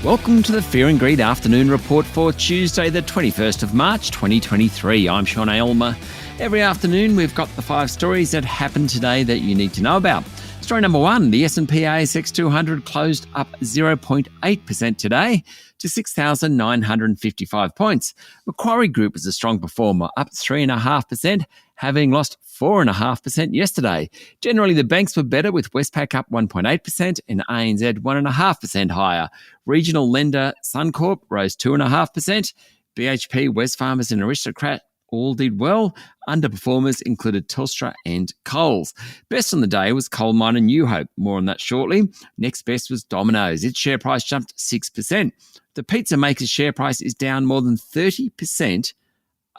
Welcome to the Fear and Greed Afternoon Report for Tuesday, the 21st of March, 2023. I'm Sean Aylmer. Every afternoon, we've got the 5 stories that happened today that you need to know about. Story number 1, the S&P ASX 200 closed up 0.8% today to 6,955 points. Macquarie Group was a strong performer, up 3.5%, having lost 4.5% yesterday. Generally, the banks were better, with Westpac up 1.8% and ANZ 1.5% higher. Regional lender Suncorp rose 2.5%. BHP, Wesfarmers and Aristocrat all did well. Underperformers included Telstra and Coles. Best on the day was coal miner New Hope. More on that shortly. Next best was Domino's. Its share price jumped 6%. The pizza maker's share price is down more than 30%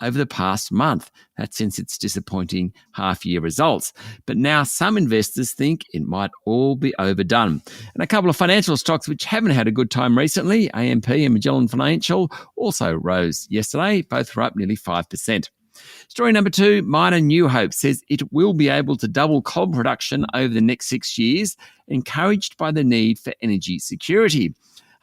over the past month. That's since its disappointing half-year results. But now some investors think it might all be overdone. And a couple of financial stocks which haven't had a good time recently, AMP and Magellan Financial, also rose yesterday. Both were up nearly 5%. Story number 2, miner New Hope says it will be able to double coal production over the next 6 years, encouraged by the need for energy security.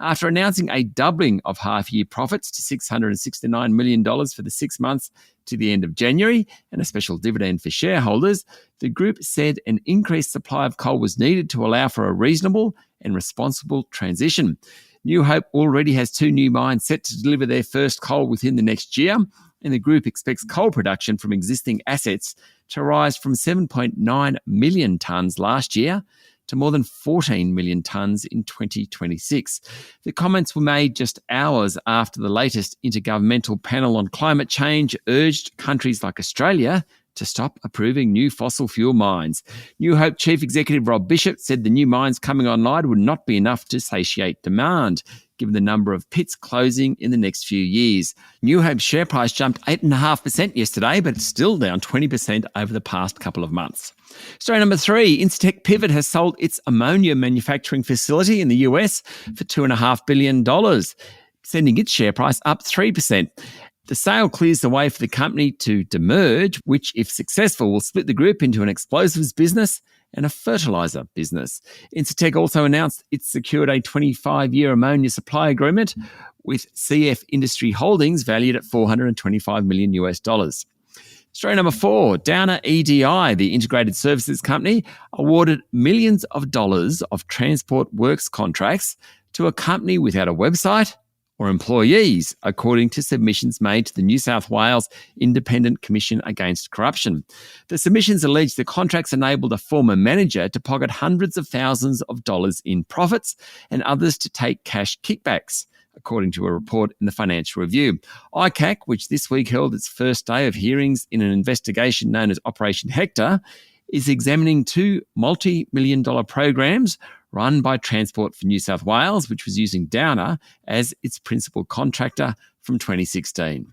After announcing a doubling of half-year profits to $669 million for the 6 months to the end of January and a special dividend for shareholders, the group said an increased supply of coal was needed to allow for a reasonable and responsible transition. New Hope already has 2 new mines set to deliver their first coal within the next year, and the group expects coal production from existing assets to rise from 7.9 million tonnes last year to more than 14 million tonnes in 2026. The comments were made just hours after the latest Intergovernmental Panel on Climate Change urged countries like Australia to stop approving new fossil fuel mines. New Hope Chief Executive Rob Bishop said the new mines coming online would not be enough to satiate demand, given the number of pits closing in the next few years. New Hope's share price jumped 8.5% yesterday, but it's still down 20% over the past couple of months. Story number 3, Incitec Pivot has sold its ammonia manufacturing facility in the US for $2.5 billion, sending its share price up 3%. The sale clears the way for the company to demerge, which, if successful, will split the group into an explosives business and a fertiliser business. Incitec also announced it secured a 25-year ammonia supply agreement with CF Industry Holdings, valued at $425 million US. Story number 4, Downer EDI, the integrated services company, awarded millions of dollars of transport works contracts to a company without a website or employees, according to submissions made to the New South Wales Independent Commission Against Corruption. The submissions allege the contracts enabled a former manager to pocket hundreds of thousands of dollars in profits and others to take cash kickbacks, according to a report in the Financial Review. ICAC, which this week held its first day of hearings in an investigation known as Operation Hector, is examining 2 multi-million-dollar programs run by Transport for New South Wales, which was using Downer as its principal contractor from 2016.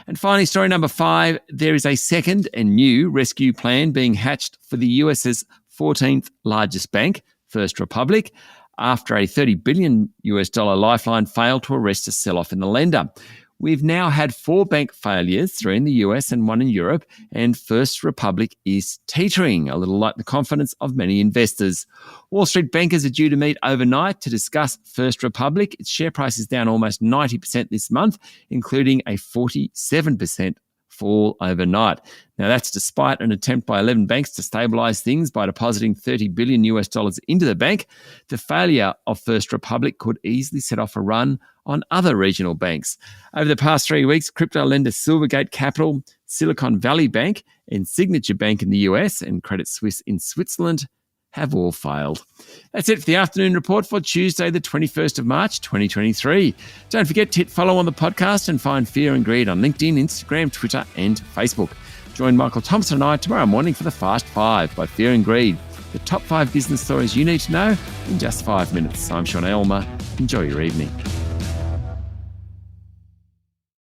And finally, story number 5, there is a second and new rescue plan being hatched for the US's 14th largest bank, First Republic, after a $30 billion US lifeline failed to arrest a sell-off in the lender. We've now had 4 bank failures, 3 in the US and 1 in Europe, and First Republic is teetering, a little like the confidence of many investors. Wall Street bankers are due to meet overnight to discuss First Republic. Its share price is down almost 90% this month, including a 47% fall overnight. Now, that's despite an attempt by 11 banks to stabilise things by depositing $30 billion US into the bank. The failure of First Republic could easily set off a run on other regional banks. Over the past 3 weeks, crypto lender Silvergate Capital, Silicon Valley Bank and Signature Bank in the US and Credit Suisse in Switzerland have all failed. That's it for the afternoon report for Tuesday, the 21st of March, 2023. Don't forget to hit follow on the podcast and find Fear and Greed on LinkedIn, Instagram, Twitter and Facebook. Join Michael Thompson and I tomorrow morning for the Fast 5 by Fear and Greed, the top 5 business stories you need to know in just 5 minutes. I'm Sean Aylmer. Enjoy your evening.